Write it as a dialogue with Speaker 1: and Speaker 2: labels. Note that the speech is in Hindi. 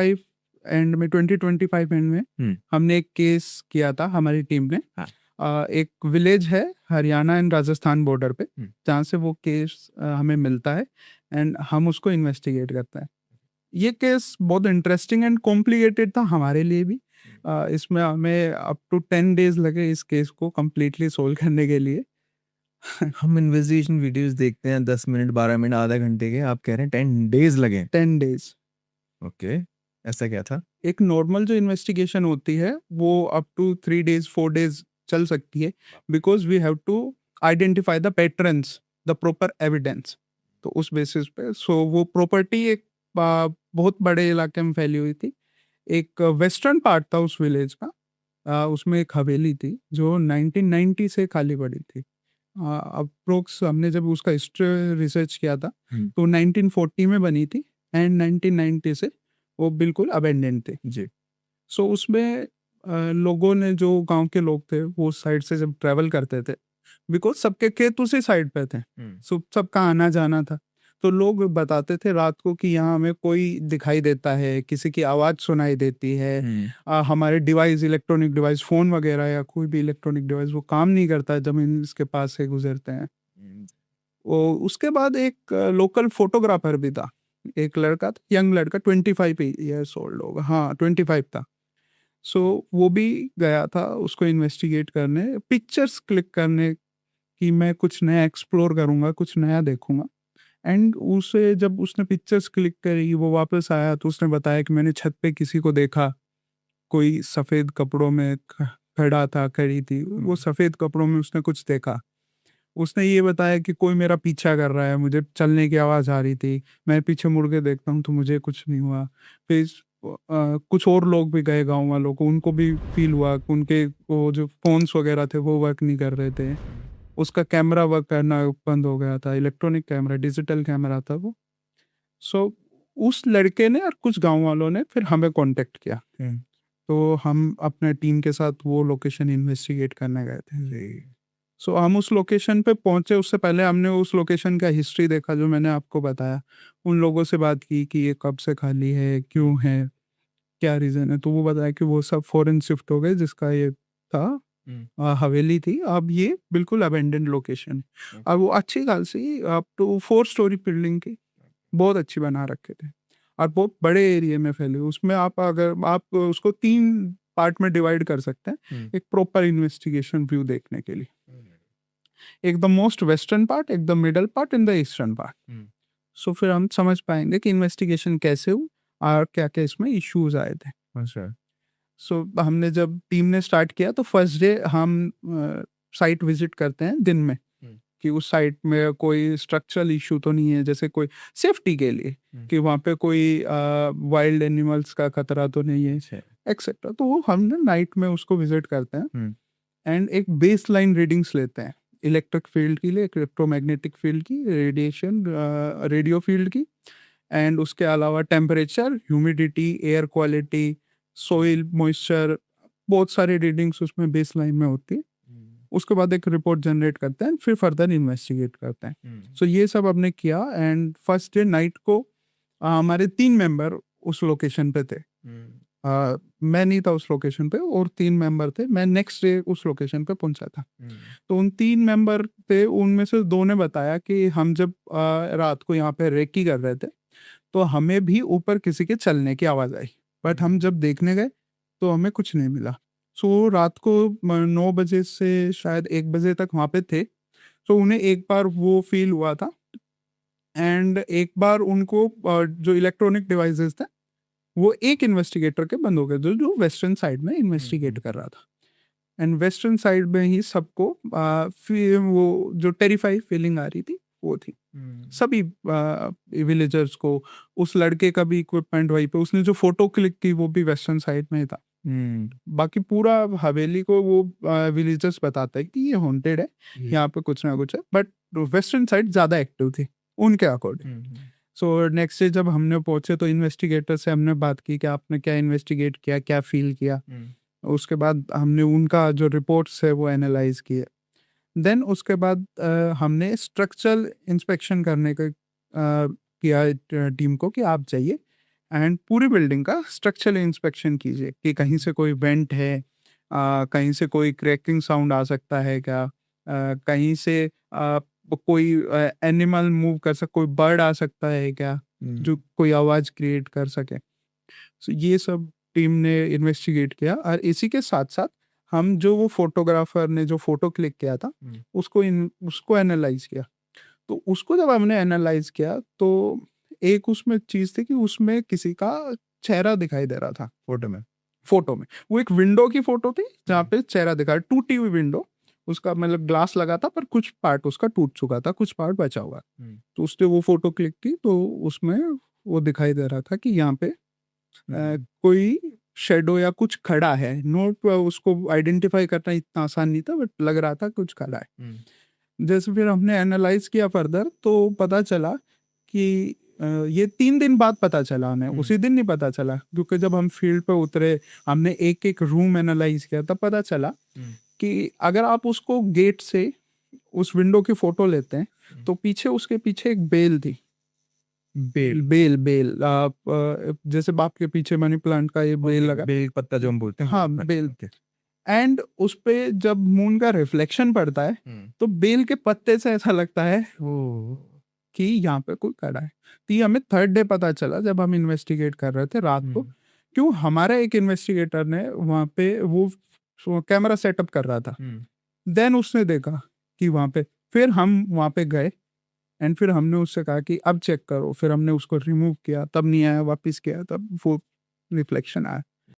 Speaker 1: एंड में 2025 एंड में हमने एक केस किया था हमारी टीम ने। एक विलेज है हरियाणा एंड राजस्थान बॉर्डर पे, जहाँ से वो केस हमें मिलता है एंड हम उसको इन्वेस्टिगेट करते हैं। ये केस बहुत इंटरेस्टिंग एंड कॉम्प्लिकेटेड था हमारे लिए भी। इसमें हमें अप टू 10 डेज लगे इस केस को कम्प्लीटली सोल्व करने के लिए।
Speaker 2: हम इन्वेस्टिगेशन वीडियोस देखते हैं 10 मिनट 12 मिनट आधा घंटे के, आप कह रहे हैं 10 डेज लगे?
Speaker 1: 10 डेज।
Speaker 2: ओके, ऐसा क्या था?
Speaker 1: एक नॉर्मल जो इन्वेस्टिगेशन होती है वो अप टू 3 डेज 4 डेज चल सकती है, because we have to identify the patterns, the proper evidence. तो उस बेसिस पे वो प्रॉपर्टी एक बहुत बड़े इलाके में फैली हुई थी। एक वेस्टर्न पार्ट था उस विलेज का। उसमें एक हवेली थी जो 1990 से खाली पड़ी थी। अप्रोक्स हमने जब उसका हिस्ट्री रिसर्च किया था तो 1940 में बनी थी एंड 1990 से वो बिल्कुल अबेंडेंड थे जी। सो उसमें लोगों ने, जो गांव के लोग थे, वो उस साइड से जब ट्रैवल करते थे, बिकॉज सबके खेत उसी साइड पे थे, सो सबका आना जाना था, तो लोग बताते थे रात को कि यहाँ हमें कोई दिखाई देता है, किसी की आवाज़ सुनाई देती है। हमारे डिवाइस, इलेक्ट्रॉनिक डिवाइस, फ़ोन वगैरह या कोई भी इलेक्ट्रॉनिक डिवाइस वो काम नहीं करता है जब इसके पास से गुजरते हैं। वो उसके बाद एक लोकल फोटोग्राफर भी था, एक लड़का था, यंग लड़का, 25 ईयर्स ओल्ड होगा, हाँ 25 था। सो वो भी गया था उसको इन्वेस्टिगेट करने, पिक्चर्स क्लिक करने कि मैं कुछ नया एक्सप्लोर करूँगा, कुछ नया देखूँगा। एंड उसे जब उसने पिक्चर्स क्लिक करी, वो वापस आया तो उसने बताया कि मैंने छत पे किसी को देखा, कोई सफ़ेद कपड़ों में खड़ा था, खड़ी थी, वो सफ़ेद कपड़ों में उसने कुछ देखा। उसने ये बताया कि कोई मेरा पीछा कर रहा है, मुझे चलने की आवाज़ आ रही थी, मैं पीछे मुड़ के देखता हूँ तो मुझे कुछ नहीं हुआ। फिर कुछ और लोग भी गए गाँव वालों को, उनको भी फ़ील हुआ कि उनके वो जो फ़ोन्स वगैरह थे वो वर्क नहीं कर रहे थे। उसका कैमरा वर्क करना बंद हो गया था, इलेक्ट्रॉनिक कैमरा, डिजिटल कैमरा था वो। सो उस लड़के ने और कुछ गाँव वालों ने फिर हमें कॉन्टैक्ट किया। तो हम अपने टीम के साथ वो लोकेशन इन्वेस्टिगेट करने गए थे। सो हम उस लोकेशन पे पहुँचे, उससे पहले हमने उस लोकेशन का हिस्ट्री देखा जो मैंने आपको बताया। उन लोगों से बात की कि ये कब से खाली है, क्यों है, क्या रीज़न है? तो वो बताया कि वो सब फॉरेन शिफ्ट हो गए, जिसका ये था हवेली थी, अब ये बिल्कुल अबैंडन्ड लोकेशन। और वो अच्छी खासी अप टू 4 स्टोरी बिल्डिंग की, बहुत अच्छी बना रखे थे और बहुत बड़े एरिया में फैले हुए। उसमें आप उसको 3 पार्ट में डिवाइड कर सकते हैं, एक प्रॉपर इन्वेस्टिगेशन व्यू देखने के लिए। एक द मोस्ट वेस्टर्न पार्ट, एक the middle part and the eastern part. So फिर हम समझ पाएंगे कि इन्वेस्टिगेशन कैसे हुई और क्या-क्या इसमें इश्यूज आए थे।
Speaker 2: अच्छा।
Speaker 1: सो हमने जब टीम ने स्टार्ट किया तो फर्स्ट डे हम साइट विजिट करते हैं दिन में कि उस साइट में कोई स्ट्रक्चरल इशू तो नहीं है, जैसे कोई सेफ्टी के लिए कि वहाँ पे कोई वाइल्ड एनिमल्स का खतरा तो नहीं है, एक्सेट्रा। तो वो हम ना नाइट में उसको विजिट करते हैं एंड एक बेस लाइन रीडिंग्स लेते हैं, इलेक्ट्रिक फील्ड के लिए, इलेक्ट्रोमैग्नेटिक फील्ड की, रेडिएशन, रेडियो फील्ड की, एंड उसके अलावा temperature, humidity, air quality, soil moisture, बहुत सारी रीडिंग्स उसमें बेस लाइन में होती है। उसके बाद एक रिपोर्ट जनरेट करते हैं, फिर फर्दर इन्वेस्टिगेट करते हैं। सो ये सब हमने किया एंड फर्स्ट डे नाइट को हमारे 3 मेंबर उस लोकेशन पे थे। मैं नहीं था उस लोकेशन पे और 3 मेंबर थे, मैं नेक्स्ट डे उस लोकेशन पे पहुंचा था। तो उन 3 मेंबर थे, उनमें से 2 ने बताया कि हम जब रात को यहाँ पे रेकी कर रहे थे तो हमें भी ऊपर किसी के चलने की आवाज़ आई, बट हम जब देखने गए तो हमें कुछ नहीं मिला। सो रात को 9 बजे से शायद 1 बजे तक वहाँ पे थे। तो उन्हें एक बार वो फील हुआ था एंड एक बार उनको जो इलेक्ट्रॉनिक डिवाइसेस थे वो एक इन्वेस्टिगेटर के बंद हो गए, जो जो वेस्टर्न साइड में इन्वेस्टिगेट कर रहा था। एंड वेस्टर्न साइड में ही सबको फिर वो जो टेरिफाई फीलिंग आ रही थी वो थी सभी विलेजर्स को। उस लड़के का भी इक्विपमेंट वहीं पे, उसने जो फोटो क्लिक की वो भी वेस्टर्न साइड में ही था। बाकी पूरा हवेली को वो विलेजर्स बताता है कि ये हॉन्टेड है, यहाँ पे कुछ ना कुछ है, बट वेस्टर्न साइड ज़्यादा एक्टिव थी उनके अकॉर्डिंग। सो नेक्स्ट डे जब हमने पहुंचे तो इन्वेस्टिगेटर से हमने बात की कि आपने क्या इन्वेस्टिगेट किया, क्या फील किया। उसके बाद हमने उनका जो रिपोर्ट्स है वो एनालाइज किए। देन उसके बाद हमने स्ट्रक्चरल इंस्पेक्शन करने का किया टीम को कि आप जाइए एंड पूरी बिल्डिंग का स्ट्रक्चरल इंस्पेक्शन कीजिए कि कहीं से कोई वेंट है, कहीं से कोई क्रैकिंग साउंड आ सकता है क्या, कहीं से कोई एनिमल मूव कर सकता, कोई बर्ड आ सकता है क्या जो कोई आवाज़ क्रिएट कर सके। सो ये सब टीम ने इन्वेस्टिगेट किया और इसी के साथ साथ हम जो वो फोटोग्राफर ने जो फोटो क्लिक किया था उसको एनालाइज किया। तो उसको जब हमने एनालाइज किया तो एक उसमें चीज़ थी कि उसमें किसी का चेहरा दिखाई दे रहा था फोटो में। वो एक विंडो की फोटो थी जहाँ पे चेहरा दिखा, टूटी हुई विंडो, उसका मतलब ग्लास लगा था पर कुछ पार्ट उसका टूट चुका था, कुछ पार्ट बचा हुआ। तो उसने वो फोटो क्लिक की तो उसमें वो दिखाई दे रहा था कि यहाँ पे कोई शेडो या कुछ खड़ा है। नोट उसको आइडेंटिफाई करना इतना आसान नहीं था, बट लग रहा था कुछ खड़ा है। जैसे फिर हमने एनालाइज किया फर्दर तो पता चला कि ये 3 दिन बाद पता चला हमें, उसी दिन नहीं पता चला, क्योंकि जब हम फील्ड पे उतरे हमने एक एक रूम एनालाइज किया तब पता चला कि अगर आप उसको गेट से उस विंडो की फोटो लेते हैं तो पीछे उसके पीछे एक बेल थी। बेल आप जैसे बाप के पीछे मनी प्लांट का ये बेल लगा,
Speaker 2: बेल पत्ता जो हम बोलते हैं।
Speaker 1: हाँ बेल। एंड उस पे जब मून का रिफ्लेक्शन पड़ता है तो बेल के पत्ते से ऐसा लगता है कि यहाँ पे कोई खड़ा है। तो ये हमें 3rd डे पता चला जब हम इन्वेस्टिगेट कर रहे थे रात को। क्यों, हमारा एक इन्वेस्टिगेटर ने वहाँ पे वो कैमरा सेटअप कर रहा था, देन उसने देखा कि वहाँ पे, फिर हम वहाँ पे गए एंड फिर हमने उससे कहा कि अब चेक करो, फिर हमने उसको रिमूव किया, तब नहीं आया, वापस किया, तब वो रिफ्लेक्शन आया।